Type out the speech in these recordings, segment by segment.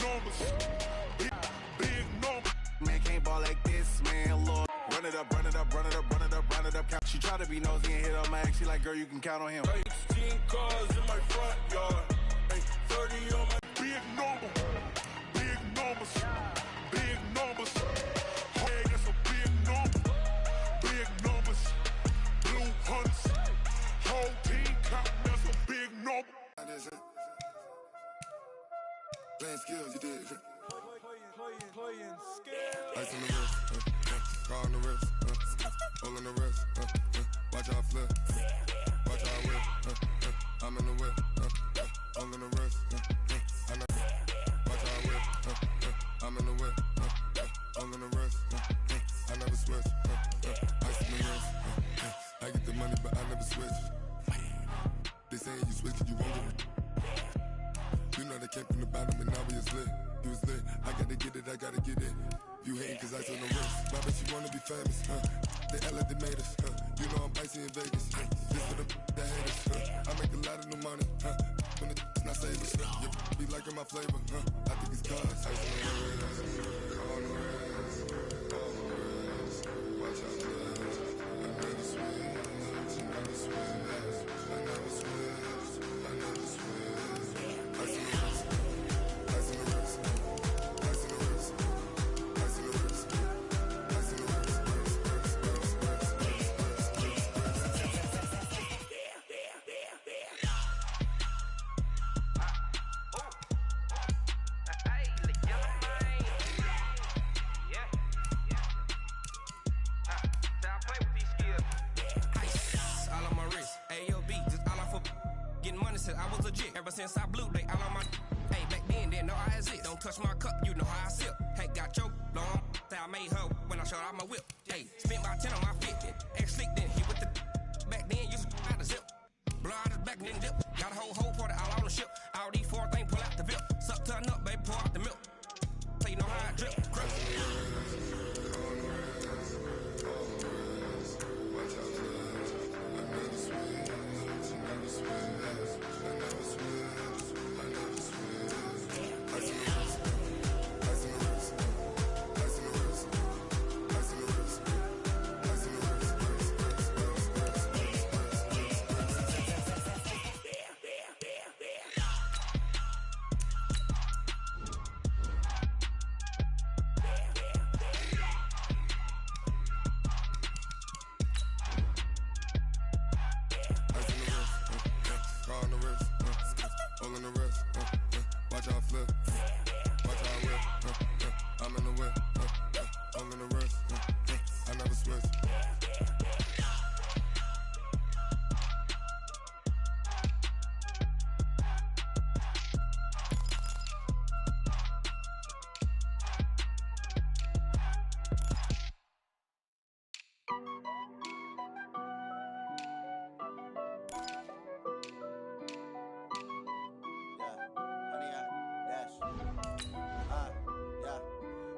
numbers. Big numbers. Man can't ball like this, man, Lord. Run it up, run it up, run it up, run it up, run it up. She try to be nosy and hit on my ex. She like, girl, you can count on him. 16 cars in my front yard. 30 on my big number. Big numbers. Big numbers. Hey, that's a big number. Big numbers. Blue hunts. Whole team counting, that's a big number. Playing skills, you did. Playing skills. Ice on the wrist, car on the wrist, hole on the wrist, watch out flip, watch out whip, I'm in the whip, hole in the wrist, I know, watch out whip, I'm in the whip, hole in the wrist, I never switch, ice on the wrist, I get the money but I never switch. They saying you switch and you won't get it. You know they came from the bottom and now we is lit. You was lit, I gotta get it, I gotta get it. You hating cause ice on the wrist. My bitch, you wanna be famous, They act like they made us, You know I'm icy in Vegas, This for the that hate us, I make a lot of new money, When it's not savings, You be liking my flavor, I think it's cause ice on the wrist, on the wrist, on the wrist. Watch out, I never switch, I never switch, I never switch, I never switch. Ice on the wrist, ice on the wrist, ice on the wrist, ice on the wrist, ice on the wrist. I was legit. Ever since I blew, they all on my. Hey, back then, didn't know I exist. Don't touch my cup, you know how I sip. Hey, got choked, long. I made her when I showed out my whip. Hey, spent about 10 on my 50. Ex-slick, then hit with the. Back then, used to out the zip. Blow out his back, then dip. Got a whole party all on the ship. All these 4 things, pull out the VIP. Suck, turn up, baby, pour out the milk. So you know how I drip. Crush.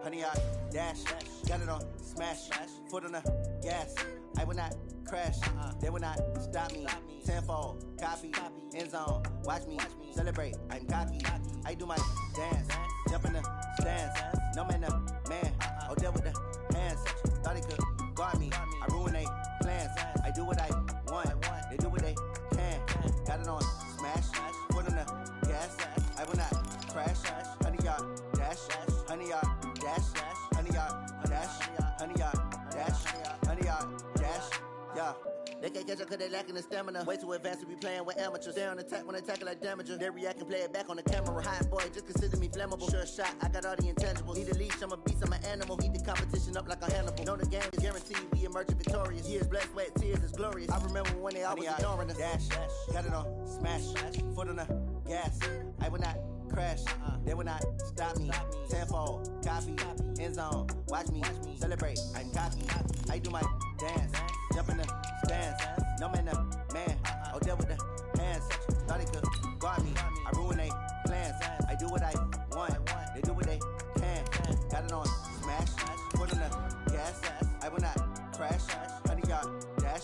Honey, I dash, got it on smash, foot on the gas. I will not crash, they will not stop me. Tenfold, copy, end zone, watch me celebrate. I'm cocky, I do my dance, jump in the stands. No man, the man, oh deal with the hands. Thought he could guard me, I ruin they plans. I do what I want, they do what they can. Got it on smash, foot on the gas. I will not crash, honey, y'all dash, honey, y'all dash, honey, y'all dash, honey, y'all dash, honey, y'all dash, yeah. They can't catch up cause they lacking the stamina. Way too advanced to be playing with amateurs. Stay on attack when they tackle like damager. They react and play it back on the camera. Hot boy, just consider me flammable. Sure shot, I got all the intangibles. Need a leash, I'm a beast, I'm an animal. Heat the competition up like a Hannibal. Know the game is guaranteed, we emerging victorious. Years, blood, sweat, tears is glorious. I remember when they always ignoring us. Dash, got it on smash, foot on the gas. I will not crash, they will not stop me. Tenfold, copy, end zone, watch me celebrate. I'm cocky, I do my dance, jump in the stands. No man, the man, oh deal with the hands. Thought he could guard me, I ruin they plans. I do what I want, they do what they can. Got it on smash, foot on the gas. I will not crash, honey, y'all dash,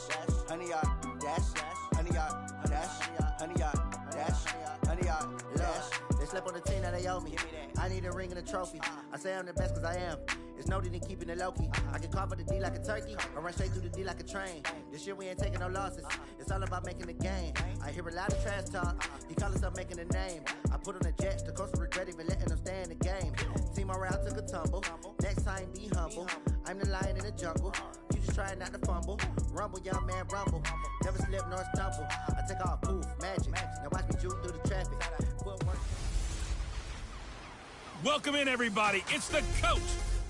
honey, y'all dash, honey, y'all dash, honey, y'all dash, honey, y'all dash. They slept on the team that they owe me. I need need a ring and a trophy. I say I'm the best because I am. It's no need in keeping it low-key. I can carve up the D like a turkey or run straight through the D like a train. This year we ain't taking no losses. It's all about making the game. I hear a lot of trash talk. He call himself making a name. I put on the Jets. The coach will regret even letting them stay in the game. Team morale took a tumble. Next time be humble. I'm the lion in the jungle. You just try not to fumble. Rumble, young man, rumble. Never slip nor stumble. I take off, poof, magic. Now watch me juke through the traffic. Footwork. Welcome in, everybody. It's the coach.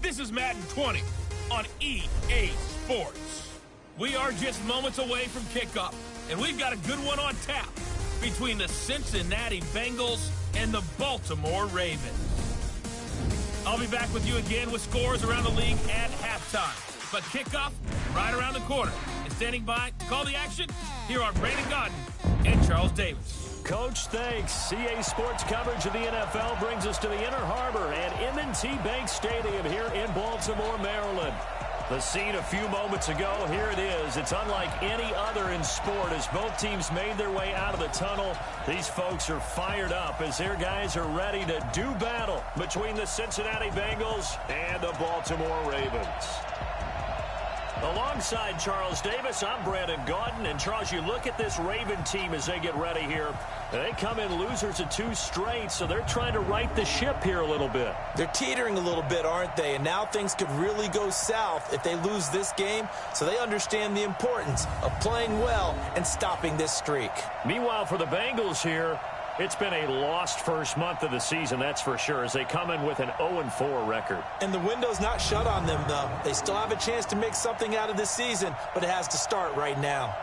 This is Madden 20 on EA Sports. We are just moments away from kickoff, and we've got a good one on tap between the Cincinnati Bengals and the Baltimore Ravens. I'll be back with you again with scores around the league at halftime. But kickoff right around the corner. And standing by to call the action, here are Brandon Gaudin and Charles Davis. Coach, thanks. CA Sports coverage of the NFL brings us to the Inner Harbor at M&T Bank Stadium here in Baltimore, Maryland. The scene a few moments ago, here it is. It's unlike any other in sport as both teams made their way out of the tunnel. These folks are fired up as their guys are ready to do battle between the Cincinnati Bengals and the Baltimore Ravens. Alongside Charles Davis, I'm Brandon Gaudin. And Charles, you look at this Raven team as they get ready here. They come in losers of 2 straight, so they're trying to right the ship here a little bit. They're teetering a little bit, aren't they? And now things could really go south if they lose this game, so they understand the importance of playing well and stopping this streak. Meanwhile, for the Bengals here, it's been a lost first month of the season, that's for sure, as they come in with an 0-4 record. And the window's not shut on them, though. They still have a chance to make something out of this season, but it has to start right now.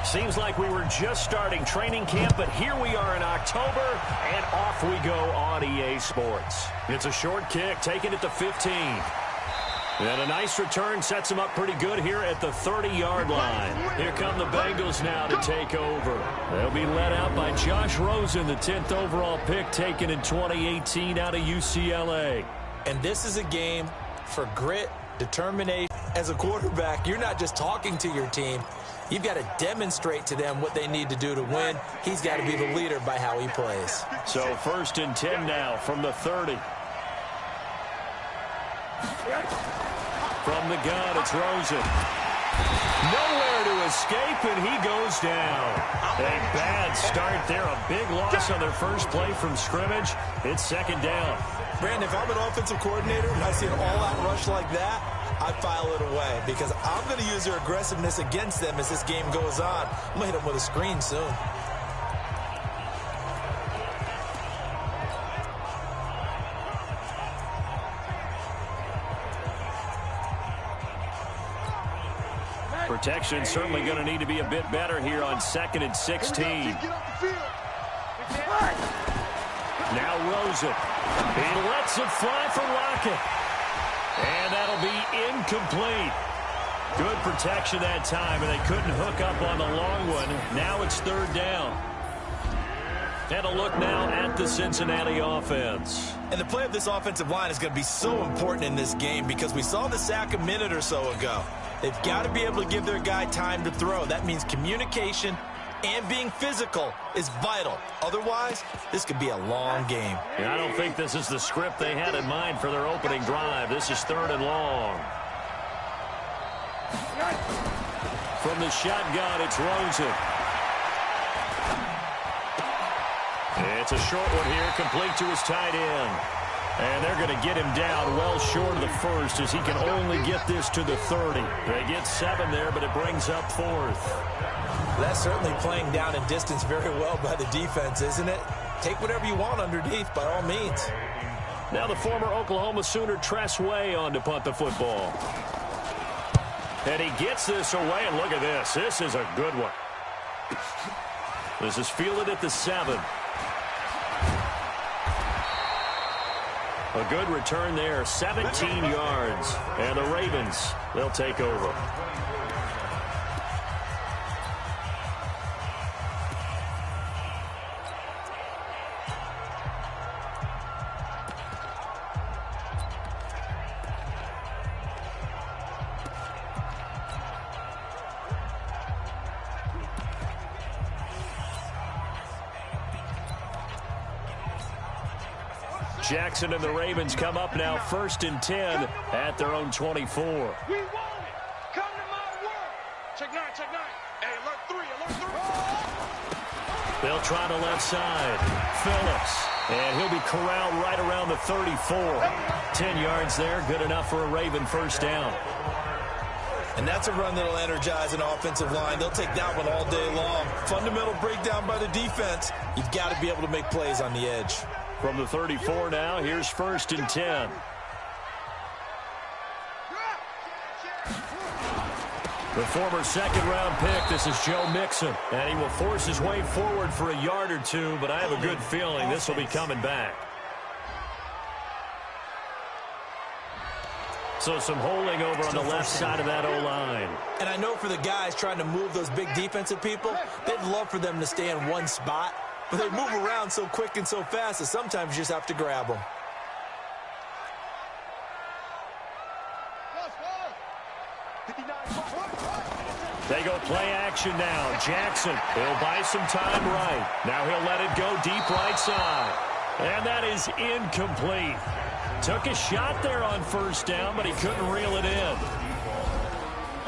Seems like we were just starting training camp, but here we are in October, and off we go on EA Sports. It's a short kick, taking it to 15. And a nice return sets them up pretty good here at the 30-yard line. Here come the Bengals now to take over. They'll be led out by Josh Rosen, the 10th overall pick taken in 2018 out of UCLA. And this is a game for grit, determination. As a quarterback, you're not just talking to your team. You've got to demonstrate to them what they need to do to win. He's got to be the leader by how he plays. So 1st and 10 now from the 30. From the gun, it's Rosen. Nowhere to escape, and he goes down. A bad start there. A big loss on their first play from scrimmage. It's 2nd down. Brandon, if I'm an offensive coordinator and I see an all-out rush like that, I file it away because I'm going to use their aggressiveness against them as this game goes on. I'm going to hit them with a screen soon. Protection certainly going to need to be a bit better here on 2nd and 16. Now Rosen. He lets it fly for Rocket. And that'll be incomplete. Good protection that time, and they couldn't hook up on the long one. Now it's 3rd down. And a look now at the Cincinnati offense. And the play of this offensive line is going to be so important in this game because we saw the sack a minute or so ago. They've got to be able to give their guy time to throw. That means communication and being physical is vital. Otherwise, this could be a long game. Yeah, I don't think this is the script they had in mind for their opening drive. This is 3rd and long. From the shotgun, it's Rosen. It's a short one here, complete to his tight end. And they're going to get him down well short of the 1st as he can only get this to the 30. They get 7 there, but it brings up 4th. That's certainly playing down in distance very well by the defense, isn't it? Take whatever you want underneath, by all means. Now the former Oklahoma Sooner Tress Way on to punt the football. And he gets this away, and look at this. This is a good one. This is fielded at the 7. A good return there, 17 yards. And the Ravens, they'll take over. Jackson and the Ravens come up now 1st and 10 at their own 24. We want it. Come to my world. Check 9, check 9. Hey, alert 3, alert 3. They'll try the left side. Phillips. And he'll be corralled right around the 34. 10 yards there. Good enough for a Raven first down. And that's a run that'll energize an offensive line. They'll take that one all day long. Fundamental breakdown by the defense. You've got to be able to make plays on the edge. From the 34 now, here's 1st and 10. The former second-round pick, this is Joe Mixon. And he will force his way forward for a yard or two, but I have a good feeling this will be coming back. So some holding over on the left side of that O-line. And I know for the guys trying to move those big defensive people, they'd love for them to stay in one spot. But they move around so quick and so fast that sometimes you just have to grab them. They go play action now. Jackson, he'll buy some time right. Now he'll let it go deep right side. And that is incomplete. Took a shot there on first down, but he couldn't reel it in.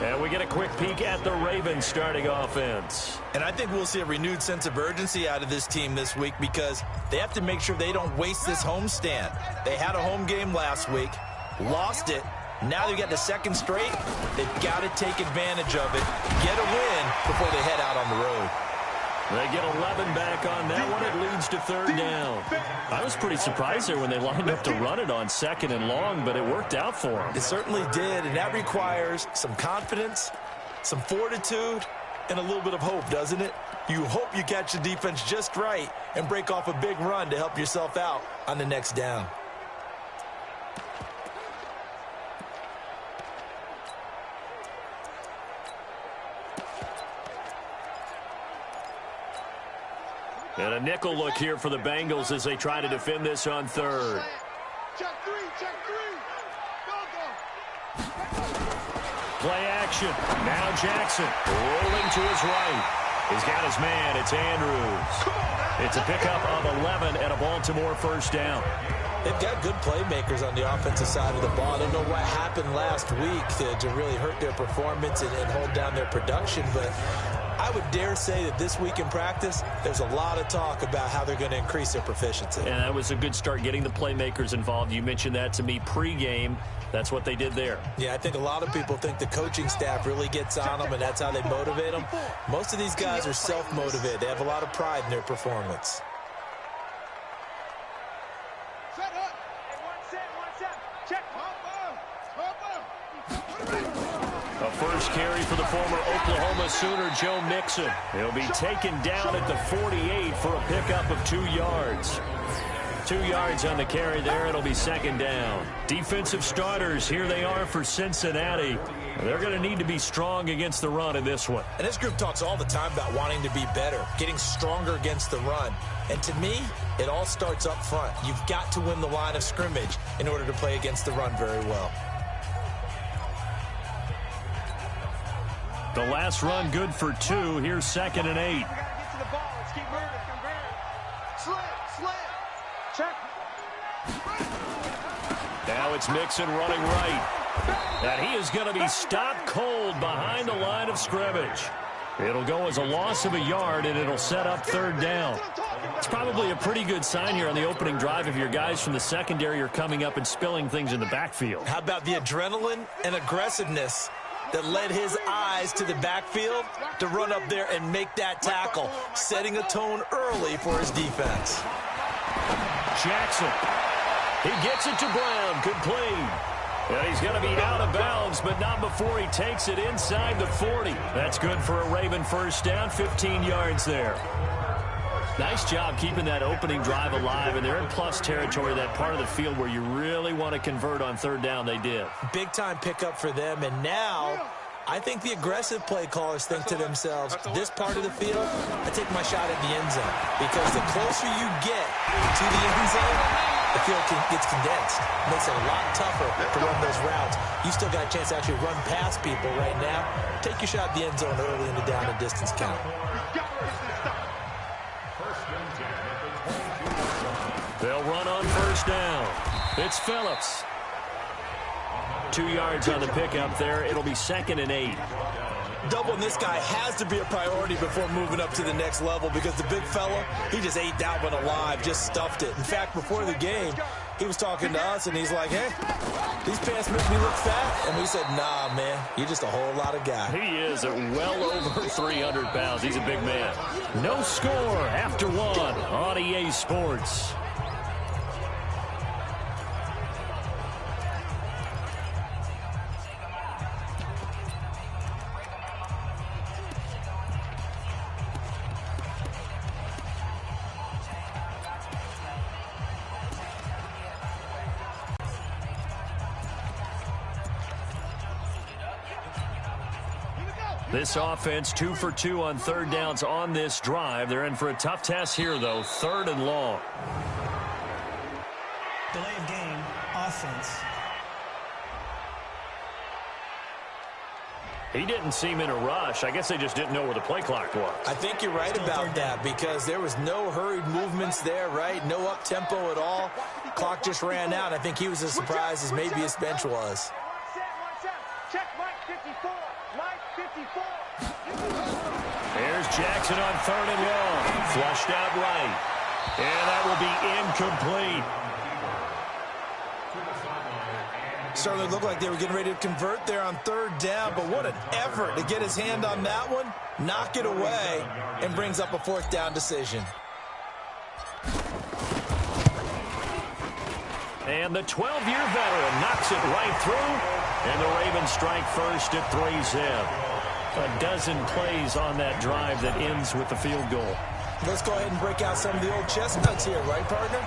And we get a quick peek at the Ravens starting offense. And I think we'll see a renewed sense of urgency out of this team this week because they have to make sure they don't waste this homestand. They had a home game last week, lost it. Now they've got the second straight. They've got to take advantage of it, get a win before they head out on the road. They get 11 back on that one. It leads to third down. I was pretty surprised there when they lined up to run it on 2nd and long, but it worked out for them. It certainly did, and that requires some confidence, some fortitude, and a little bit of hope, doesn't it? You hope you catch the defense just right and break off a big run to help yourself out on the next down. And a nickel look here for the Bengals as they try to defend this on 3rd. Check 3, check 3. Go, go. Play action. Now Jackson rolling to his right. He's got his man. It's Andrews. It's a pickup of 11 and a Baltimore first down. They've got good playmakers on the offensive side of the ball. I don't know what happened last week to really hurt their performance and hold down their production, but I would dare say that this week in practice, there's a lot of talk about how they're going to increase their proficiency. And that was a good start getting the playmakers involved. You mentioned that to me pregame. That's what they did there. Yeah, I think a lot of people think the coaching staff really gets on them, and that's how they motivate them. Most of these guys are self-motivated. They have a lot of pride in their performance. A first carry for the former Oklahoma Sooner, Joe Mixon. He'll be taken down at the 48 for a pickup of 2 yards. 2 yards on the carry there. It'll be 2nd down. Defensive starters, here they are for Cincinnati. They're going to need to be strong against the run in this one. And this group talks all the time about wanting to be better, getting stronger against the run. And to me, it all starts up front. You've got to win the line of scrimmage in order to play against the run very well. The last run good for 2. Here's 2nd and 8. Now it's Mixon running right. And he is going to be stopped cold behind the line of scrimmage. It'll go as a loss of a yard, and it'll set up 3rd down. It's probably a pretty good sign here on the opening drive if your guys from the secondary are coming up and spilling things in the backfield. How about the adrenaline and aggressiveness that led his eyes to the backfield to run up there and make that tackle, setting a tone early for his defense. Jackson. He gets it to Brown. Good play. And he's going to be out of bounds, but not before he takes it inside the 40. That's good for a Raven first down, 15 yards there. Nice job keeping that opening drive alive, and they're in plus territory, that part of the field where you really want to convert on 3rd down. They did. Big-time pickup for them, and now I think the aggressive play callers think to themselves, this part of the field, I take my shot at the end zone, because the closer you get to the end zone, the field gets condensed. It makes it a lot tougher to run those routes. You still got a chance to actually run past people right now. Take your shot at the end zone early in the down and distance count. They'll run on first down. It's Phillips. 2 yards on the pickup there. It'll be 2nd and 8. Doubling this guy has to be a priority before moving up to the next level because the big fella, he just ate that one alive, just stuffed it. In fact, before the game, he was talking to us, and he's like, hey, these pants make me look fat. And we said, nah, man, you're just a whole lot of guy. He is at well over 300 pounds. He's a big man. No score after 1 on EA Sports. This offense 2 for 2 on 3rd downs on this drive. They're in for a tough test here, though. 3rd and long. Delay of game, offense. He didn't seem in a rush. I guess they just didn't know where the play clock was. I think you're right about that because there was no hurried movements there, right? No up-tempo at all. Clock just ran out. I think he was as surprised as maybe his bench was. Check Mike 54. Mike 54. There's Jackson on 3rd and long. Flushed out right. And that will be incomplete. Certainly looked like they were getting ready to convert there on 3rd down, but what an effort to get his hand on that one, knock it away, and brings up a 4th down decision. And the 12-year veteran knocks it right through, and the Ravens strike first at 3-zip. A dozen plays on that drive that ends with the field goal. Let's go ahead and break out some of the old chestnuts here, right, partner?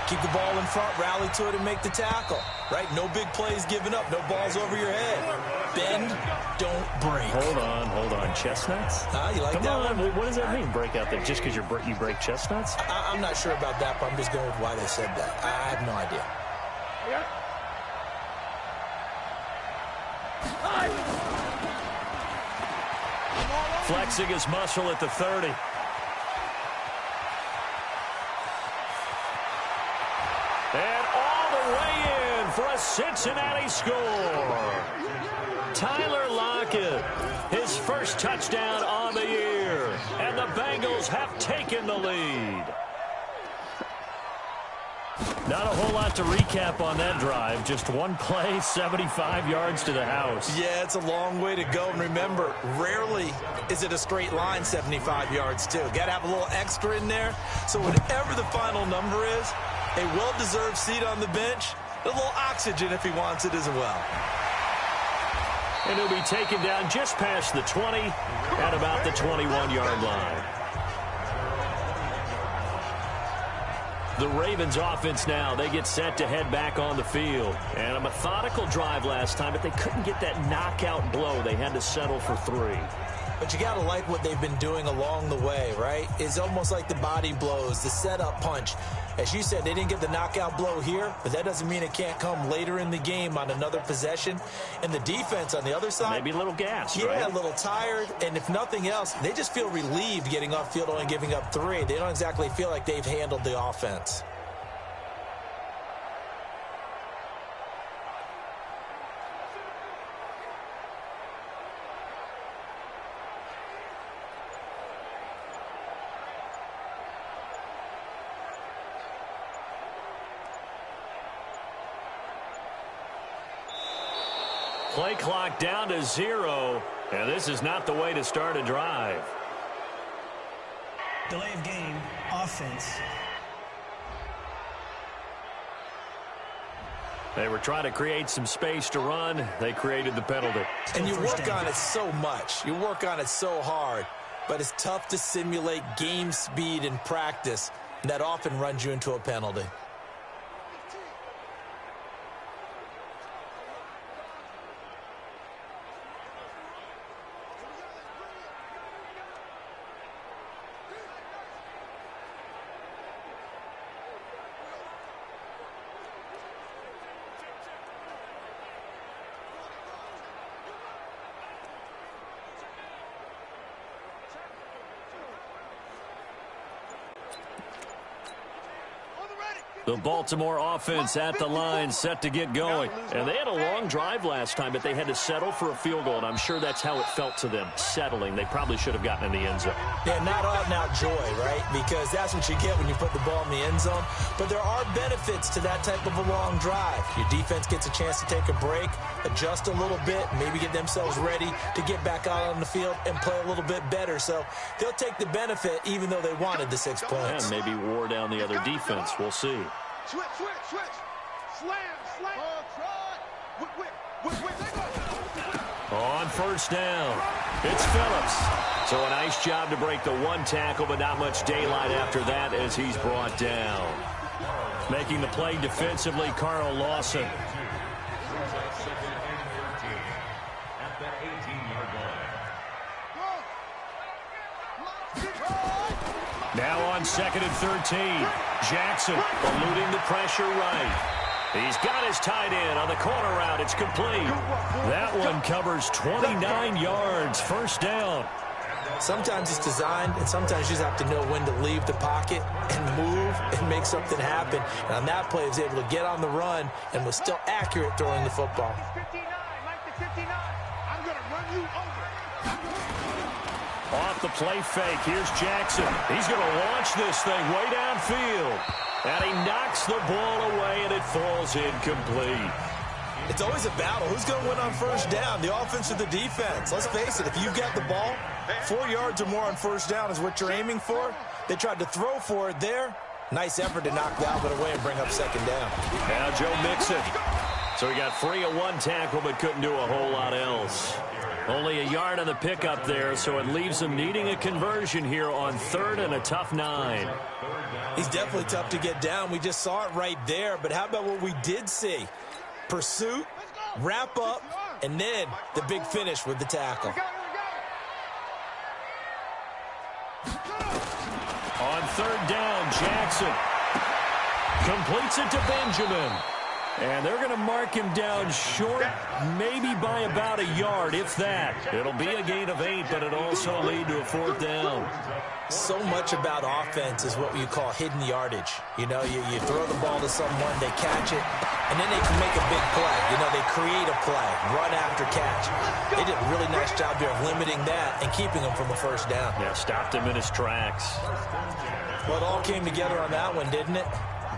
Keep the ball in front, rally to it, and make the tackle, right? No big plays given up, no balls over your head. Bend, don't break. Hold on. Chestnuts? You like Come that on. one? What does that mean, break out there? Just because you break chestnuts? I'm not sure about that, but I'm just going with why they said that. I have no idea. Flexing his muscle at the 30. And all the way in for a Cincinnati score. Tyler Lockett, his first touchdown on the year. And the Bengals have taken the lead. Not a whole lot to recap on that drive. Just one play, 75 yards to the house. Yeah, it's a long way to go. And remember, rarely is it a straight line 75 yards, too. Got to have a little extra in there. So whatever the final number is, a well-deserved seat on the bench, a little oxygen if he wants it as well. And he'll be taken down just past the 20 at about the 21-yard line. The Ravens offense now, they get set to head back on the field. And a methodical drive last time, but they couldn't get that knockout blow. They had to settle for 3. But you got to like what they've been doing along the way, right? It's almost like the body blows, the setup punch. As you said, they didn't get the knockout blow here, but that doesn't mean it can't come later in the game on another possession. And the defense on the other side, maybe a little gassed, yeah, right? A little tired. And if nothing else, they just feel relieved getting off field only giving up 3. They don't exactly feel like they've handled the offense. Play clock down to 0, and this is not the way to start a drive. Delay of game, offense. They were trying to create some space to run. They created the penalty. And you work on it so much. You work on it so hard. But it's tough to simulate game speed in practice. And that often runs you into a penalty. The Baltimore offense at the line, set to get going. And they had a long drive last time, but they had to settle for a field goal, and I'm sure that's how it felt to them, settling. They probably should have gotten in the end zone. Yeah, not out-and-out joy, right? Because that's what you get when you put the ball in the end zone. But there are benefits to that type of a long drive. Your defense gets a chance to take a break, adjust a little bit, maybe get themselves ready to get back out on the field and play a little bit better. So they'll take the benefit even though they wanted the 6 points. And maybe wore down the other defense. We'll see. Switch. Slam. On first down, it's Phillips. So a nice job to break the one tackle, but not much daylight after that as he's brought down. Making the play defensively, Carl Lawson. Now on 2nd and 13. Jackson eluding the pressure right. He's got his tight end on the corner route. It's complete. That one covers 29 yards. First down. Sometimes it's designed, and sometimes you just have to know when to leave the pocket and move and make something happen. And on that play, he was able to get on the run and was still accurate throwing the football. 59, Mike the 59. I'm going to run you over. Off the play fake, here's Jackson. He's going to launch this thing way downfield. And he knocks the ball away, and it falls incomplete. It's always a battle. Who's going to win on first down, the offense or the defense? Let's face it, if you've got the ball, 4 yards or more on first down is what you're aiming for. They tried to throw for it there. Nice effort to knock Dalvin away and bring up second down. Now Joe Mixon. So he got free of one tackle, but couldn't do a whole lot else. Only a yard on the pickup there, so it leaves him needing a conversion here on 3rd and a tough 9. He's definitely tough to get down. We just saw it right there, but how about what we did see? Pursuit, wrap up, and then the big finish with the tackle. On 3rd down, Jackson completes it to Benjamin. And they're going to mark him down short, maybe by about a yard, if that. It'll be a gain of 8, but it also lead to a 4th down. So much about offense is what you call hidden yardage. You know, you throw the ball to someone, they catch it, and then they can make a big play. You know, they create a play, run after catch. They did a really nice job there of limiting that and keeping him from a first down. Yeah, stopped him in his tracks. Well, it all came together on that one, didn't it?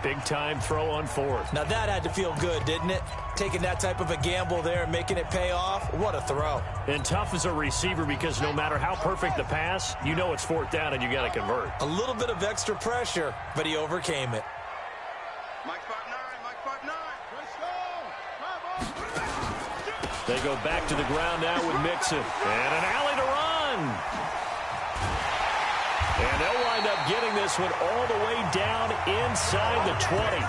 Big-time throw on 4th. Now that had to feel good, didn't it? Taking that type of a gamble there and making it pay off. What a throw. And tough as a receiver because no matter how perfect the pass, you know it's 4th down and you got to convert. A little bit of extra pressure, but he overcame it. Mike 5'9", Let's go. They go back to the ground now with Mixon. And an alley to run. And they'll wind up getting this one all the way down inside the 20.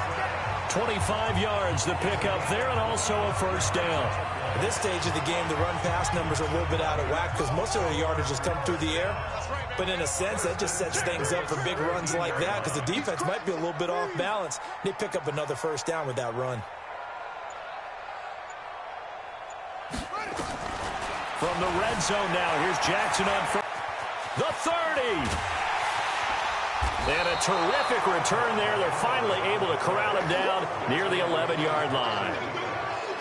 25 yards the pickup there, and also a first down. At this stage of the game, the run-pass numbers are a little bit out of whack because most of their yardage has come through the air. But in a sense, that just sets things up for big runs like that because the defense might be a little bit off balance. They pick up another first down with that run. From the red zone now, here's Jackson on first. The 30. And a terrific return there. They're finally able to corral him down near the 11-yard line.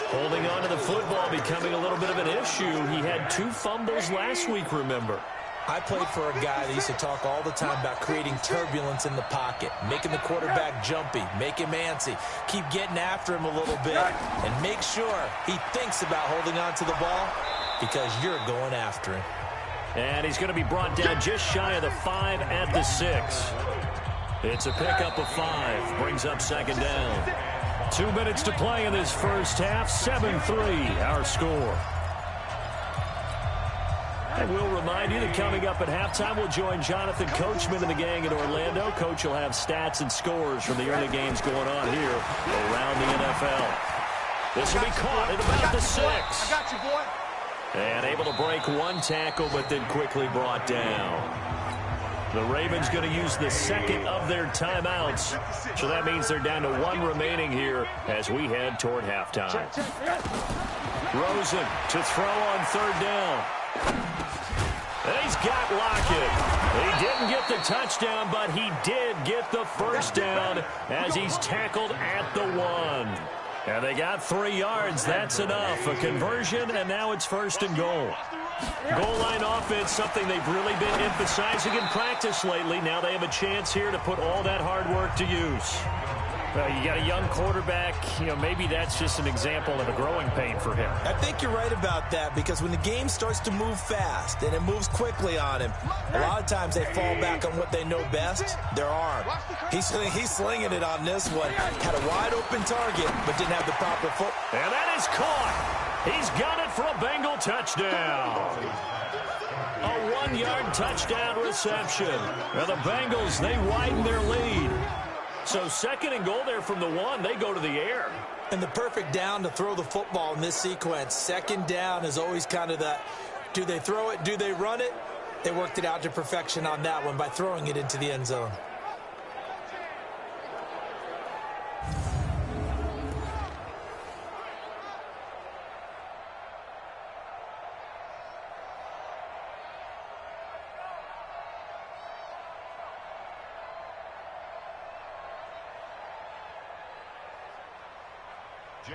Holding on to the football becoming a little bit of an issue. He had 2 fumbles last week, remember. I played for a guy that used to talk all the time about creating turbulence in the pocket, making the quarterback jumpy, make him antsy, keep getting after him a little bit, and make sure he thinks about holding on to the ball because you're going after him. And he's going to be brought down just shy of the 5 at the 6. It's a pickup of 5. Brings up second down. 2 minutes to play in this first half. 7-3 our score. And we'll remind you that coming up at halftime, we'll join Jonathan Coachman and the gang in Orlando. Coach will have stats and scores from the early games going on here around the NFL. This will be caught at about the 6. I got you, boy. And able to break one tackle, but then quickly brought down. The Ravens going to use the second of their timeouts. So that means they're down to 1 remaining here as we head toward halftime. Rosen to throw on 3rd down. And he's got Lockett. He didn't get the touchdown, but he did get the first down as he's tackled at the 1. And they got 3 yards. That's enough. A conversion, and now it's 1st and goal. Goal line offense, something they've really been emphasizing in practice lately. Now they have a chance here to put all that hard work to use. Well, you got a young quarterback. Maybe that's just an example of a growing pain for him. I think you're right about that, because when the game starts to move fast and it moves quickly on him, a lot of times they fall back on what they know best, their arm. He's slinging it on this one. Had a wide-open target, but didn't have the proper foot. And that is caught. He's got it for a Bengal touchdown. A 1-yard touchdown reception. Now the Bengals, they widen their lead. So 2nd and goal there from the 1. They go to the air. And the perfect down to throw the football in this sequence. 2nd down is always kind of the, do they throw it, do they run it? They worked it out to perfection on that one by throwing it into the end zone.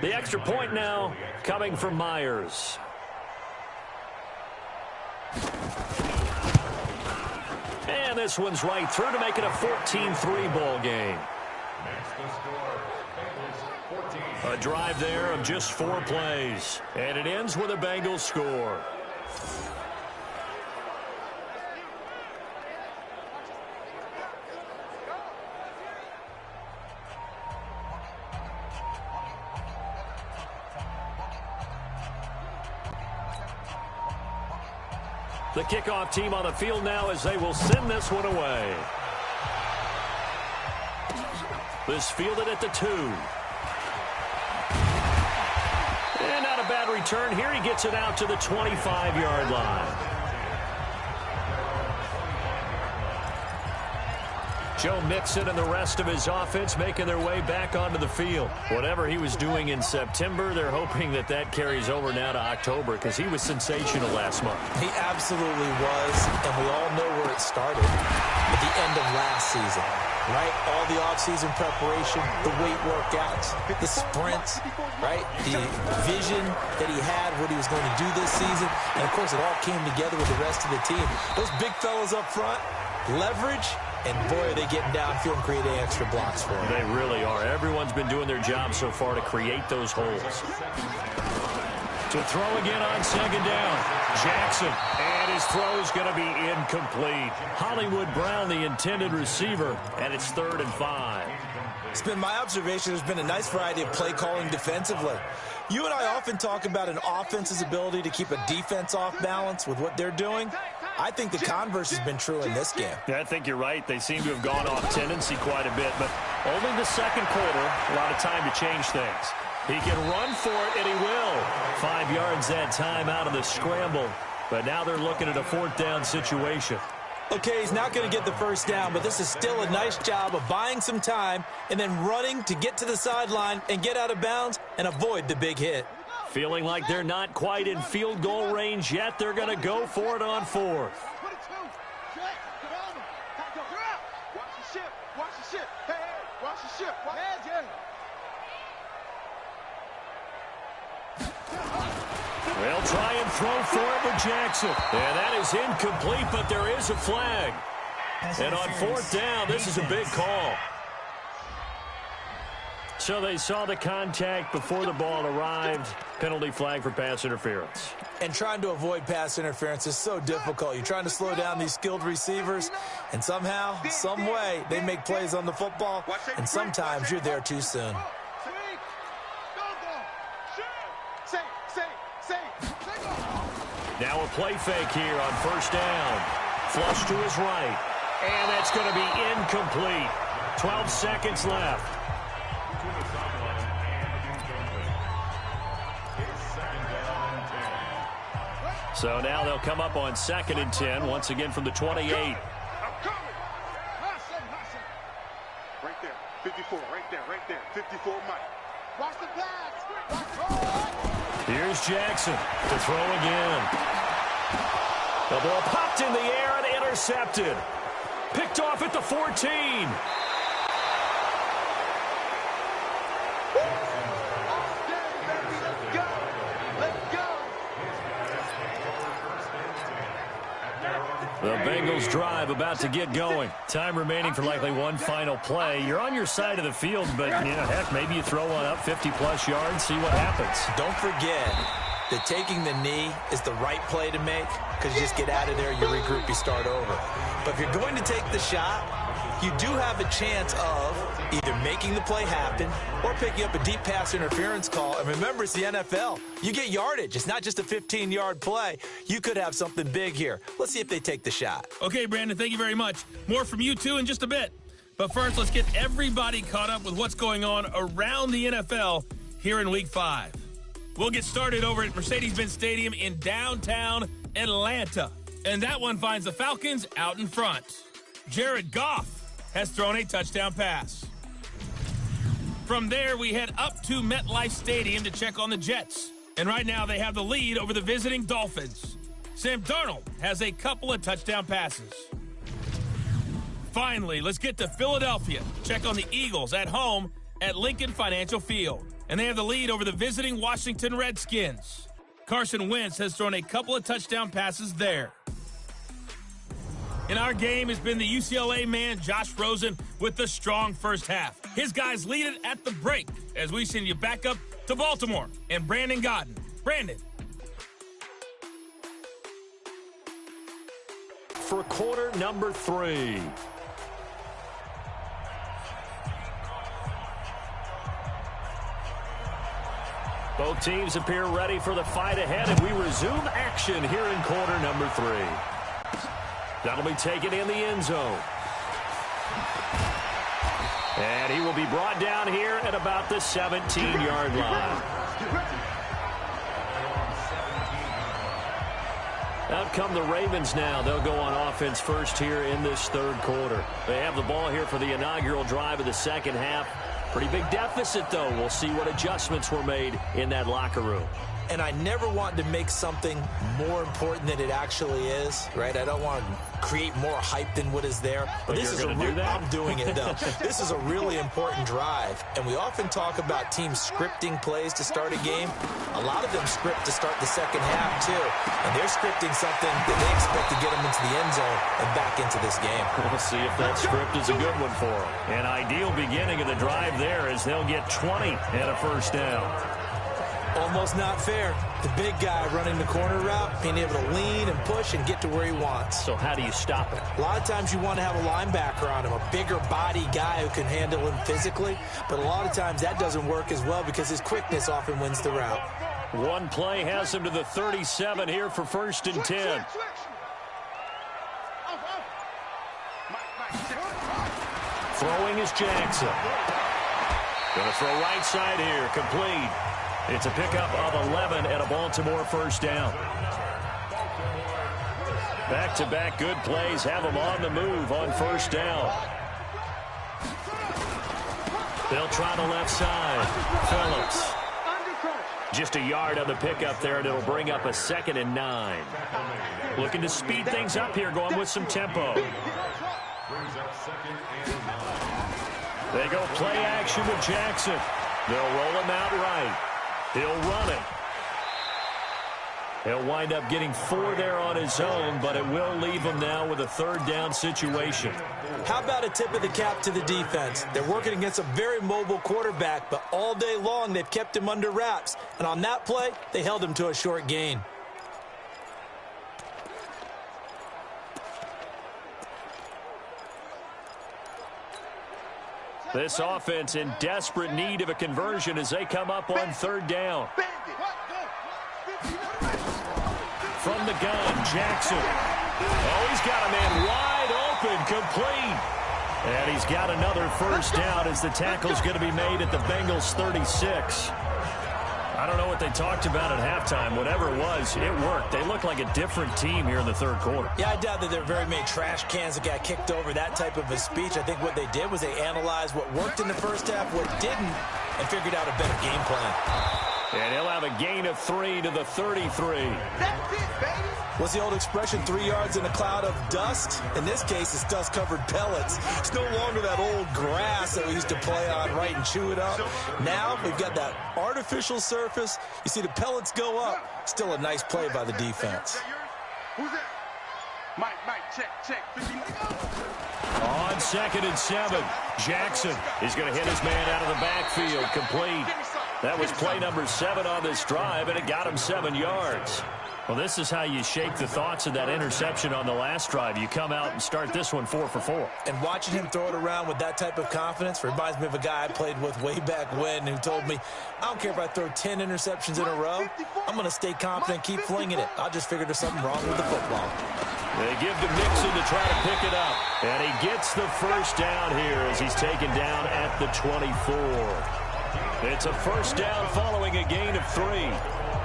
The extra point now coming from Myers. And this one's right through to make it a 14-3 ball game. A drive there of just 4 plays. And it ends with a Bengals score. The kickoff team on the field now as they will send this one away. This fielded at the 2. And not a bad return here. He gets it out to the 25-yard line. Joe Mixon and the rest of his offense making their way back onto the field. Whatever he was doing in September, they're hoping that that carries over now to October, because he was sensational last month. He absolutely was, and we all know where it started at the end of last season, right? All the offseason preparation, the weight workouts, the sprints, right? The vision that he had, what he was going to do this season, and of course it all came together with the rest of the team. Those big fellas up front, leverage. And, boy, are they getting downfield and creating extra blocks for him. They really are. Everyone's been doing their job so far to create those holes. To throw again on 2nd down. Jackson. And his throw is going to be incomplete. Hollywood Brown, the intended receiver, and it's 3rd and 5. It's been my observation there's been a nice variety of play calling defensively. You and I often talk about an offense's ability to keep a defense off balance with what they're doing. I think the converse has been true in this game. Yeah, I think you're right. They seem to have gone off tendency quite a bit, but only the 2nd quarter, a lot of time to change things. He can run for it, and he will. 5 yards that time out of the scramble, but now they're looking at a 4th down situation. Okay, he's not going to get the first down, but this is still a nice job of buying some time and then running to get to the sideline and get out of bounds and avoid the big hit. Feeling like they're not quite in field goal range yet. They're going to go for it on 4th. They'll try and throw for it with Jackson. And that is incomplete, but there is a flag. And on 4th down, this is a big call. So they saw the contact before the ball arrived. Penalty flag for pass interference. And trying to avoid pass interference is so difficult. You're trying to slow down these skilled receivers, and somehow, some way, they make plays on the football, and sometimes you're there too soon. Now a play fake here on 1st down. Flush to his right. And that's going to be incomplete. 12 seconds left. So now they'll come up on 2nd and 10, once again from the 28. Right there, 54, right there, 54, Mike. Watch the pass. Here's Jackson to throw again. The ball popped in the air and Intercepted. Picked off at the 14. The Bengals drive about to get going. Time remaining for likely one final play. You're on your side of the field, but, heck, maybe you throw one up 50-plus yards, see what happens. Don't forget that taking the knee is the right play to make because you just get out of there, you regroup, you start over. But if you're going to take the shot, you do have a chance of either making the play happen or picking up a deep pass interference call. And remember, it's the NFL. You get yardage. It's not just a 15-yard play. You could have something big here. Let's see if they take the shot. Okay, Brandon, thank you very much. More from you two in just a bit. But first, let's get everybody caught up with what's going on around the NFL here in Week 5. We'll get started over at Mercedes-Benz Stadium in downtown Atlanta. And that one finds the Falcons out in front. Jared Goff has thrown a touchdown pass. From there, we head up to MetLife Stadium to check on the Jets. And right now, they have the lead over the visiting Dolphins. Sam Darnold has a couple of touchdown passes. Finally, let's get to Philadelphia. Check on the Eagles at home at Lincoln Financial Field. And they have the lead over the visiting Washington Redskins. Carson Wentz has thrown a couple of touchdown passes there. In our game has been the UCLA man, Josh Rosen, with the strong first half. His guys lead it at the break as we send you back up to Baltimore and Brandon Godden. Brandon. For quarter number 3. Both teams appear ready for the fight ahead, and we resume action here in quarter number 3. That'll be taken in the end zone. And he will be brought down here at about the 17-yard line. Out come the Ravens now. They'll go on offense first here in this third quarter. They have the ball here for the inaugural drive of the second half. Pretty big deficit, though. We'll see what adjustments were made in that locker room. And I never want to make something more important than it actually is, right? I don't want to create more hype than what is there. But this is I'm doing it, though. This is a really important drive. And we often talk about teams scripting plays to start a game. A lot of them script to start the second half, too. And they're scripting something that they expect to get them into the end zone and back into this game. We'll see if that script is a good one for them. An ideal beginning of the drive there as they'll get 20 and a first down. Almost not fair. The big guy running the corner route, being able to lean and push and get to where he wants. So how do you stop it? A lot of times you want to have a linebacker on him, a bigger body guy who can handle him physically. But a lot of times that doesn't work as well because his quickness often wins the route. One play has him to the 37 here for 1st and 10. Throwing is Jackson. Going to throw right side here, complete. It's a pickup of 11 and a Baltimore first down. Back-to-back good plays have them on the move on first down. They'll try the left side. Phillips. Just a yard on the pickup there, and it'll bring up a 2nd and 9. Looking to speed things up here, going with some tempo. They go play action with Jackson. They'll roll him out right. He'll run it. He'll wind up getting 4 there on his own, but it will leave him now with a 3rd down situation. How about a tip of the cap to the defense? They're working against a very mobile quarterback, but all day long they've kept him under wraps. And on that play, they held him to a short gain. This offense in desperate need of a conversion as they come up on 3rd down. From the gun, Jackson. Oh, he's got a man wide open, complete. And he's got another first down as the tackle's going to be made at the Bengals 36. I don't know what they talked about at halftime. Whatever it was, it worked. They look like a different team here in the 3rd quarter. Yeah, I doubt that there are very many trash cans that got kicked over, that type of a speech. I think what they did was they analyzed what worked in the first half, what didn't, and figured out a better game plan. And he'll have a gain of 3 to the 33. That's it, baby. What's the old expression, 3 yards in a cloud of dust? In this case, it's dust-covered pellets. It's no longer that old grass that we used to play on, right, and chew it up. Now we've got that artificial surface. You see the pellets go up. Still a nice play by the defense. Who's that? Mike, check. On 2nd and 7, Jackson is going to hit his man out of the backfield, complete. That was play number 7 on this drive, and it got him 7 yards. Well, this is how you shake the thoughts of that interception on the last drive. You come out and start this one 4 for 4. And watching him throw it around with that type of confidence reminds me of a guy I played with way back when who told me, I don't care if I throw 10 interceptions in a row. I'm going to stay confident, keep flinging it. I just figured there's something wrong with the football. They give to Mixon to try to pick it up. And he gets the first down here as he's taken down at the 24. It's a first down following a gain of 3.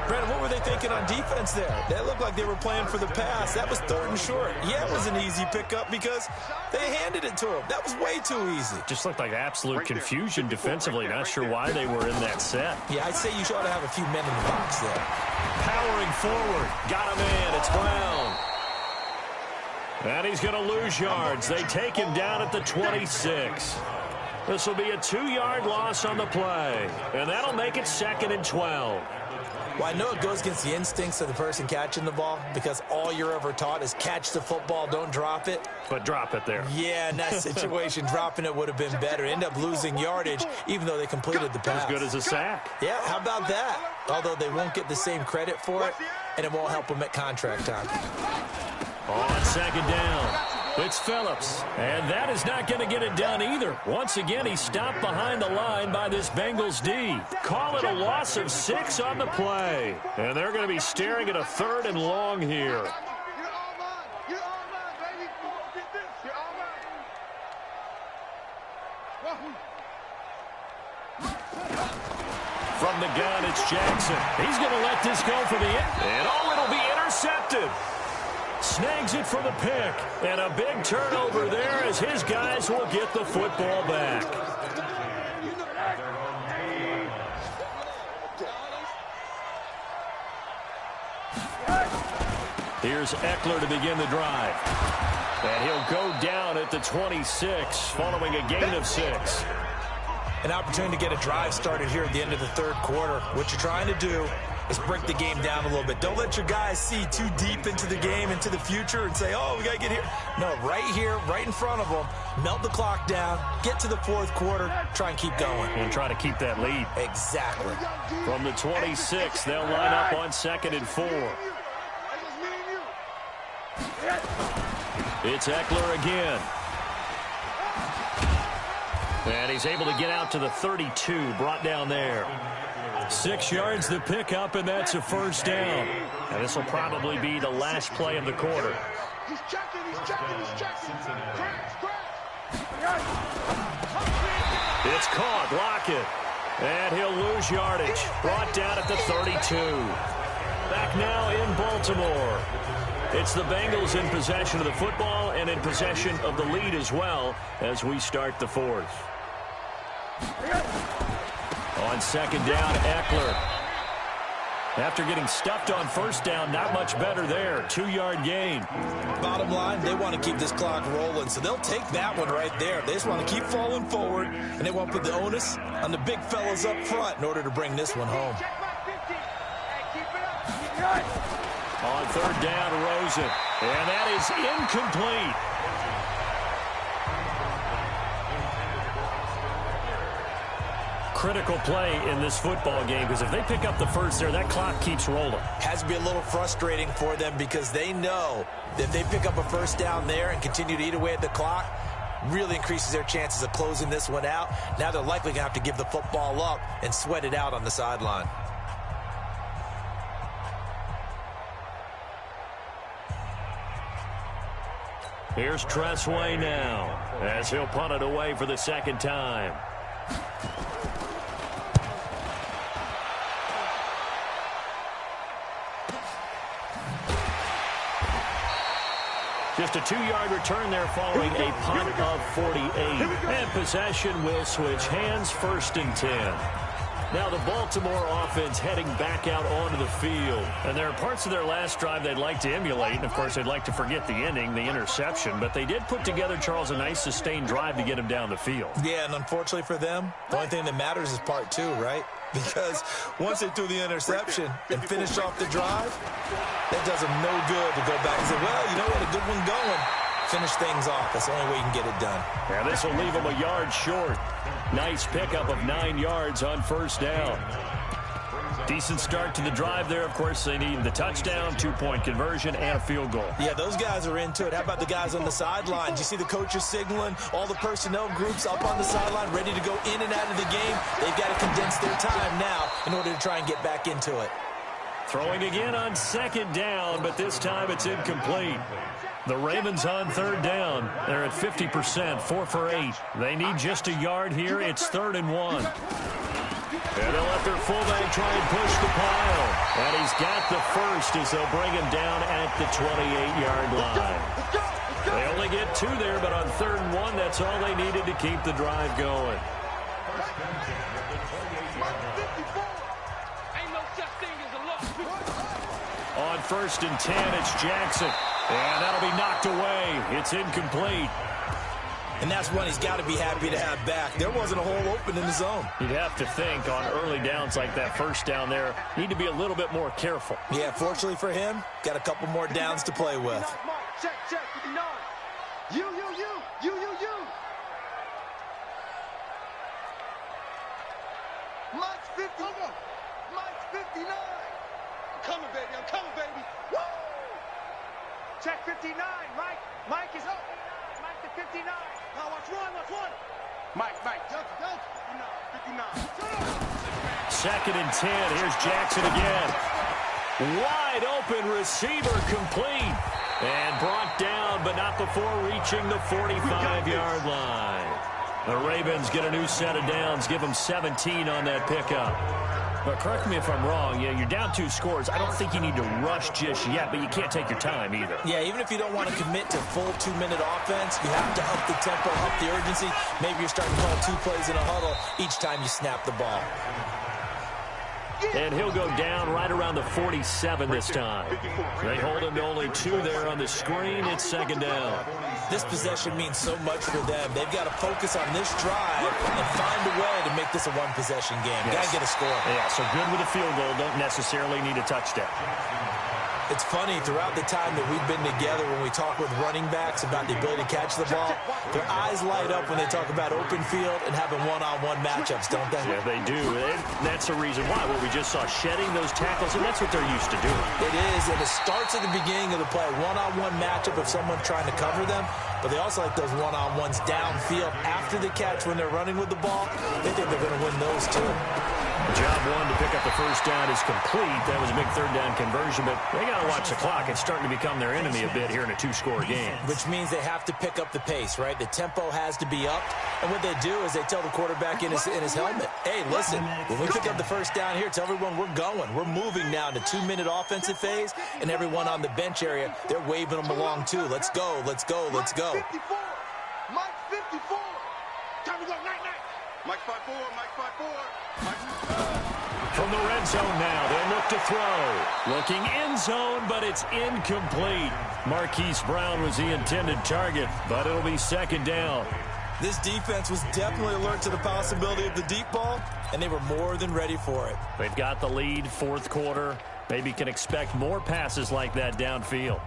Brandon, what were they thinking on defense there? They looked like they were playing for the pass. That was 3rd and short. Yeah, it was an easy pickup because they handed it to him. That was way too easy. Just looked like absolute confusion defensively. Not sure why they were in that set. Yeah, I'd say you ought to have a few men in the box there. Powering forward. Got him in. It's Brown. And he's going to lose yards. They take him down at the 26. This will be a 2-yard loss on the play. And that'll make it 2nd and 12. Well, I know it goes against the instincts of the person catching the ball because all you're ever taught is catch the football, don't drop it. But drop it there. Yeah, in that situation, dropping it would have been better. End up losing yardage, even though they completed the pass. As good as a sack. Yeah, how about that? Although they won't get the same credit for it, and it won't help them at contract time. On 2nd down, it's Phillips. And that is not going to get it done either. Once again, he's stopped behind the line by this Bengals D. Call it a loss of 6 on the play. And they're going to be staring at a 3rd and long here. From the gun, it's Jackson. He's going to let this go for the end. And it'll be intercepted. Snags it for the pick. And a big turnover there as his guys will get the football back. Here's Eckler to begin the drive. And he'll go down at the 26 following a gain of 6. An opportunity to get a drive started here at the end of the 3rd quarter. What you're trying to do is break the game down a little bit. Don't let your guys see too deep into the game, into the future, and say, oh, we got to get here. No, right here, right in front of them, melt the clock down, get to the 4th quarter, try and keep going. And try to keep that lead. Exactly. From the 26, they'll line up on 2nd and 4. It's Eckler again. And he's able to get out to the 32, brought down there. 6 yards to pick up, and that's a first down. And this will probably be the last play of the quarter. He's checking. It's caught, Lockett. And he'll lose yardage. Brought down at the 32. Back now in Baltimore. It's the Bengals in possession of the football and in possession of the lead as well as we start the 4th. On 2nd down, Eckler. After getting stuffed on 1st down, not much better there. 2-yard gain. Bottom line, they want to keep this clock rolling, so they'll take that one right there. They just want to keep falling forward, and they want to put the onus on the big fellas up front in order to bring this one home. On 3rd down, Rosen. And that is incomplete. Critical play in this football game because if they pick up the first there, that clock keeps rolling. Has to be a little frustrating for them because they know that if they pick up a first down there and continue to eat away at the clock, really increases their chances of closing this one out. Now they're likely going to have to give the football up and sweat it out on the sideline. Here's Tressway now as he'll punt it away for the 2nd time. Just a 2-yard return there following a punt of 48. And possession will switch hands, 1st and 10. Now the Baltimore offense heading back out onto the field. And there are parts of their last drive they'd like to emulate. And, of course, they'd like to forget the ending, the interception. But they did put together, Charles, a nice sustained drive to get him down the field. Yeah, and unfortunately for them, the only thing that matters is part 2, right? Because once they threw the interception and finished off the drive, that does them no good to go back and say, well, you know what, a good one going. Finish things off. That's the only way you can get it done. Yeah, this will leave them a yard short. Nice pickup of 9 yards on first down. Decent start to the drive there. Of course, they need the touchdown, 2-point conversion, and a field goal. Yeah, those guys are into it. How about the guys on the sideline? Do you see the coaches signaling? All the personnel groups up on the sideline ready to go in and out of the game. They've got to condense their time now in order to try and get back into it. Throwing again on second down, but this time it's incomplete. The Ravens on third down. They're at 50%, 4 for 8. They need just a yard here. It's 3rd and 1. And they'll let their fullback try and push the pile. And he's got the first as they'll bring him down at the 28-yard line. They only get 2 there, but on 3rd and 1, that's all they needed to keep the drive going. On 1st and 10, it's Jackson. And that'll be knocked away. It's incomplete. And that's one he's got to be happy to have back. There wasn't a hole open in the zone. You'd have to think on early downs like that first down there, need to be a little bit more careful. Yeah, fortunately for him, got a couple more downs to play with. Check, 59. You. Mike's 50. Mike's 59. I'm coming, baby. Woo! Check 59, Mike. Mike is up. Mike to 59. Now watch one. Mike. Go. 59. 2nd and 10. Here's Jackson again. Wide open receiver complete. And brought down, but not before reaching the 45-yard line. The Ravens get a new set of downs. Give them 17 on that pickup. But correct me if I'm wrong, you're down 2 scores. I don't think you need to rush just yet, but you can't take your time either. Yeah, even if you don't want to commit to full 2-minute offense, you have to up the tempo, up the urgency. Maybe you're starting to call 2 plays in a huddle each time you snap the ball. And he'll go down right around the 47 this time. They hold him to only 2 there on the screen. It's 2nd down. This possession means so much for them. They've got to focus on this drive and find a way to make this a one-possession game. Yes. Got to get a score. Yeah, so good with a field goal. Don't necessarily need a touchdown. It's funny, throughout the time that we've been together, when we talk with running backs about the ability to catch the ball, their eyes light up when they talk about open field and having one-on-one matchups, don't they? Yeah, they do. That's the reason why. Well, we just saw shedding those tackles, and that's what they're used to doing. It is, and it starts at the beginning of the play. One-on-one matchup of someone trying to cover them, but they also like those one-on-ones downfield after the catch when they're running with the ball. They think they're going to win those, too. Job 1 to pick up the first down is complete. That was a big 3rd down conversion, but they got to watch the clock. It's starting to become their enemy a bit here in a 2-score game. Which means they have to pick up the pace, right? The tempo has to be up. And what they do is they tell the quarterback in his helmet, hey, listen, when we pick up the first down here, tell everyone we're going. We're moving now to 2-minute offensive phase, and everyone on the bench area, they're waving them along too. Let's go. Mike 54. Time to go, night. Mike 5-4. From the red zone now, they'll look to throw. Looking end zone, but it's incomplete. Marquise Brown was the intended target, but it'll be 2nd down. This defense was definitely alert to the possibility of the deep ball, and they were more than ready for it. They've got the lead, 4th quarter. Maybe can expect more passes like that downfield.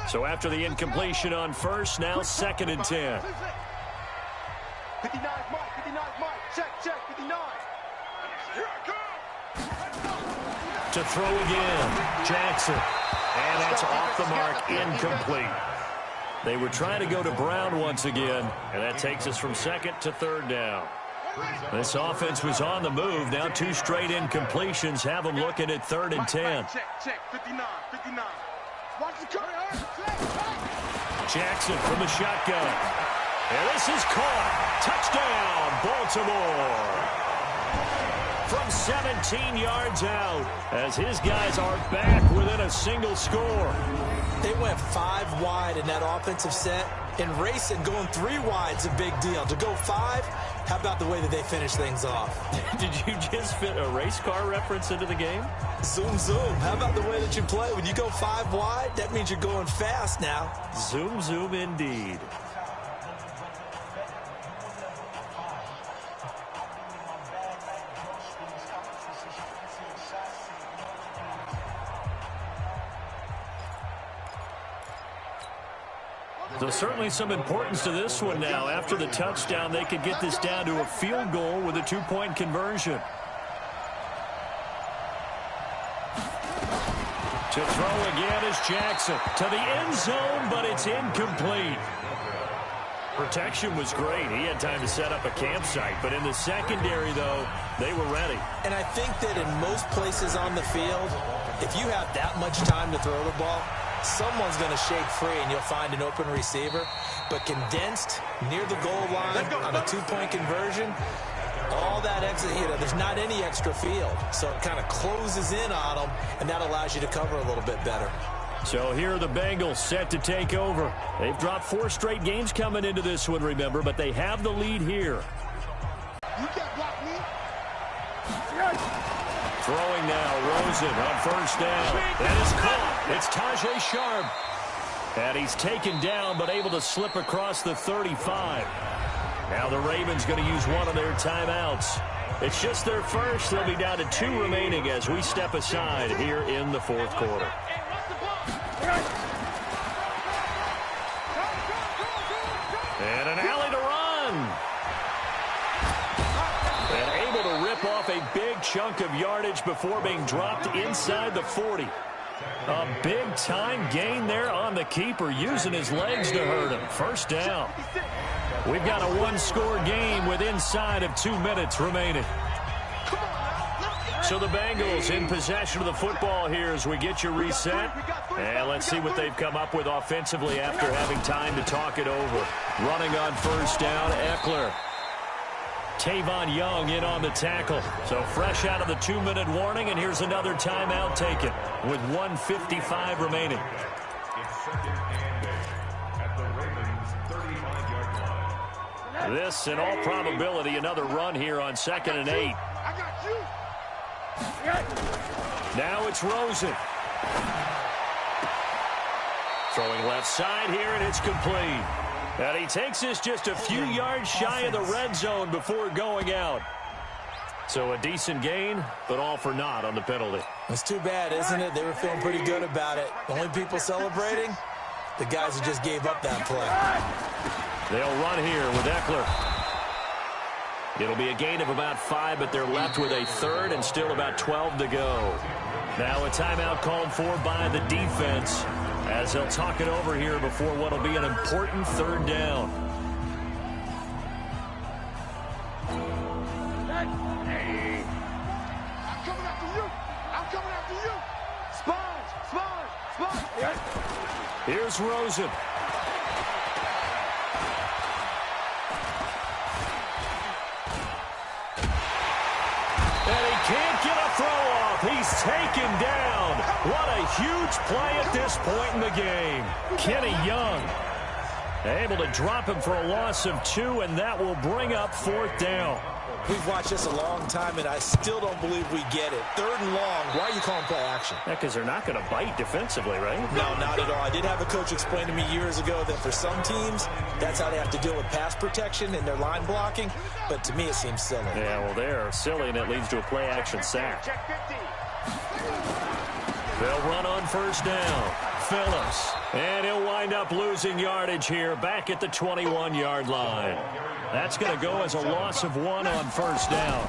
So after the incompletion on first, now 2nd and 10. 59 Mike. Check, 59. Here I come. To throw again, Jackson. And that's off the mark, incomplete. They were trying to go to Brown once again, and that takes us from 2nd to 3rd down. This offense was on the move. Now 2 straight incompletions have them looking at 3rd and 10. Check, 59. Watch the curve. Jackson from the shotgun. And this is caught. Touchdown, Baltimore. From 17 yards out, as his guys are back within a single score. They went 5 wide in that offensive set, In racing, going 3 wide's a big deal. To go 5, how about the way that they finish things off? Did you just fit a race car reference into the game? Zoom, zoom. How about the way that you play? When you go 5 wide, that means you're going fast now. Zoom, zoom indeed. So certainly some importance to this one now. After the touchdown, they could get this down to a field goal with a 2-point conversion. To throw again is Jackson. To the end zone, but it's incomplete. Protection was great. He had time to set up a campsite. But in the secondary, though, they were ready. And I think that in most places on the field, if you have that much time to throw the ball, someone's going to shake free and you'll find an open receiver. But condensed near the goal line on a 2-point conversion, all that exit, there's not any extra field. So it kind of closes in on them, and that allows you to cover a little bit better. So here are the Bengals set to take over. They've dropped 4 straight games coming into this one, remember, but they have the lead here. You can't block me. Throwing now, Rosen on first down. That is caught. It's Tajay Sharp. And he's taken down, but able to slip across the 35. Now the Ravens going to use one of their timeouts. It's just their first. They'll be down to 2 remaining as we step aside here in the 4th quarter. And an alley to run. And able to rip off a big chunk of yardage before being dropped inside the 40. A big-time gain there on the keeper, using his legs to hurt him. First down. We've got a 1-score game with inside of 2 minutes remaining. So the Bengals in possession of the football here as we get you reset. And let's see what they've come up with offensively after having time to talk it over. Running on first down, Eckler. Tavon Young in on the tackle. So fresh out of the 2-minute warning, and here's another timeout taken with 1:55 remaining. This, in all probability, another run here on 2nd and 8. Now it's Rosen. Throwing left side here, and it's complete. And he takes this just a few yards shy of the red zone before going out. So a decent gain, but all for naught on the penalty. It's too bad, isn't it? They were feeling pretty good about it. The only people celebrating, the guys who just gave up that play. They'll run here with Eckler. It'll be a gain of about 5, but they're left with a 3rd and still about 12 to go. Now a timeout called for by the defense as they'll talk it over here before what will be an important 3rd down. Hey. I'm coming after you. I'm coming after you. Sponge. Here's Rosen. Can't get a throw off. He's taken down. What a huge play at this point in the game. Kenny Young able to drop him for a loss of 2, and that will bring up 4th down. We've watched this a long time, and I still don't believe we get it. 3rd and long. Why are you calling play action? Yeah, because they're not going to bite defensively, right? No, not at all. I did have a coach explain to me years ago that for some teams, that's how they have to deal with pass protection and their line blocking. But to me, it seems silly. Yeah, well, they're silly, and it leads to a play action sack. They'll run on first down. Phillips. And he'll wind up losing yardage here back at the 21-yard line. That's going to go as a loss of 1 on first down.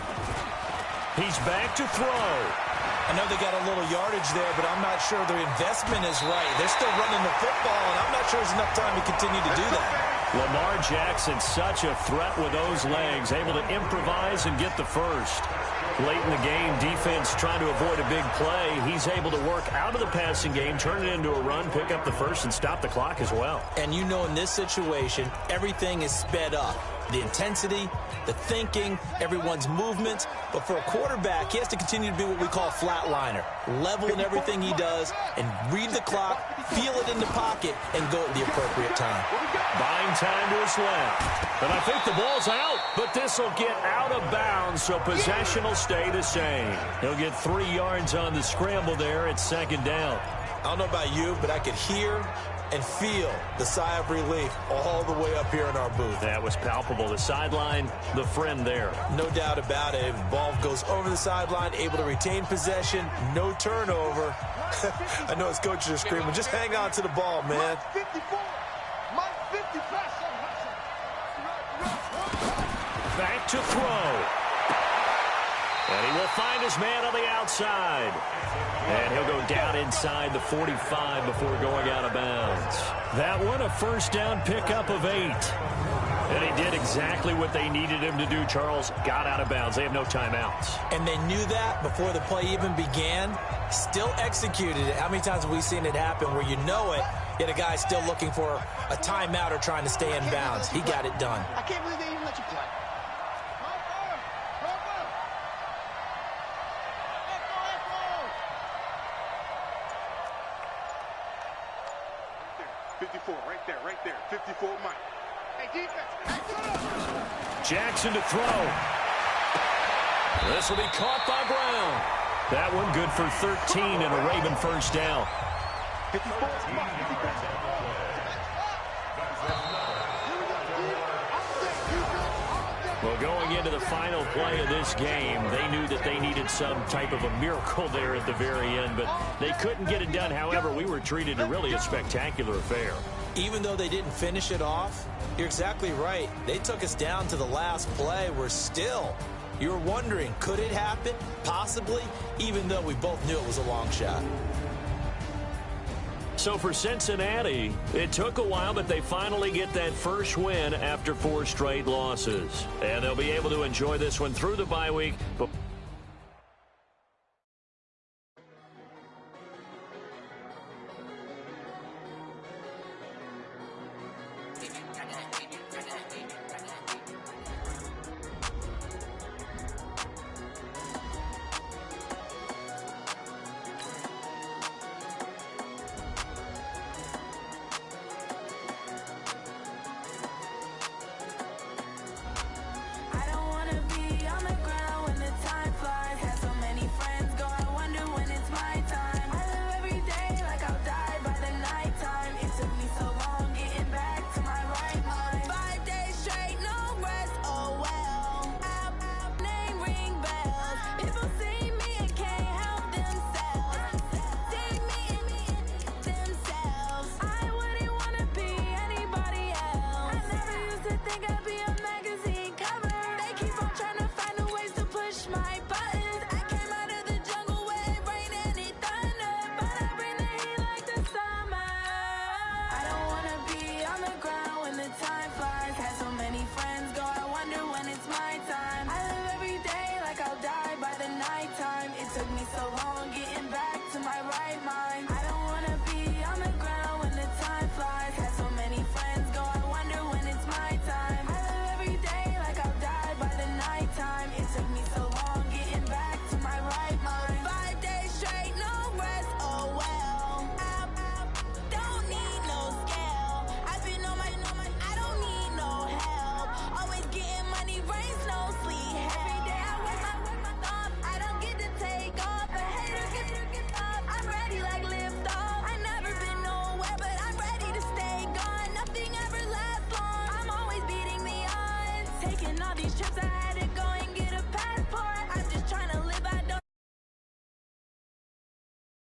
He's back to throw. I know they got a little yardage there, but I'm not sure their investment is right. They're still running the football, and I'm not sure there's enough time to continue to do that. Lamar Jackson, such a threat with those legs, able to improvise and get the first. Late in the game, defense trying to avoid a big play. He's able to work out of the passing game, turn it into a run, pick up the first, and stop the clock as well. And you know in this situation, everything is sped up. The intensity, the thinking, everyone's movement. But for a quarterback, he has to continue to be what we call a flatliner. Level in everything he does and read the clock, feel it in the pocket, and go at the appropriate time. Buying time to his left. And I think the ball's out, but this will get out of bounds, so possession will stay the same. He'll get 3 yards on the scramble there at second down. I don't know about you, but I could hear and feel the sigh of relief all the way up here in our booth. That was palpable. The sideline, the friend there. No doubt about it. The ball goes over the sideline, able to retain possession, no turnover. I know his coaches are screaming, just hang on to the ball, man. Back to throw. And he will find his man on the outside. And he'll go down inside the 45 before going out of bounds. That one, a first down pickup of 8. And he did exactly what they needed him to do, Charles. Got out of bounds. They have no timeouts. And they knew that before the play even began. Still executed it. How many times have we seen it happen where you know it, yet a guy's still looking for a timeout or trying to stay in bounds? He got it done. I can't believe they even let you play. 54, right there. 54, Mike. Hey, defense. Jackson to throw. This will be caught by Brown. That one good for 13 and a Raven first down. 54, Well, going into the final play of this game, they knew that they needed some type of a miracle there at the very end, but they couldn't get it done. However, we were treated to really a spectacular affair. Even though they didn't finish it off, you're exactly right. They took us down to the last play. We're still, you were wondering, could it happen? Possibly, even though we both knew it was a long shot. So for Cincinnati, it took a while, but they finally get that first win after 4 straight losses. And they'll be able to enjoy this one through the bye week. But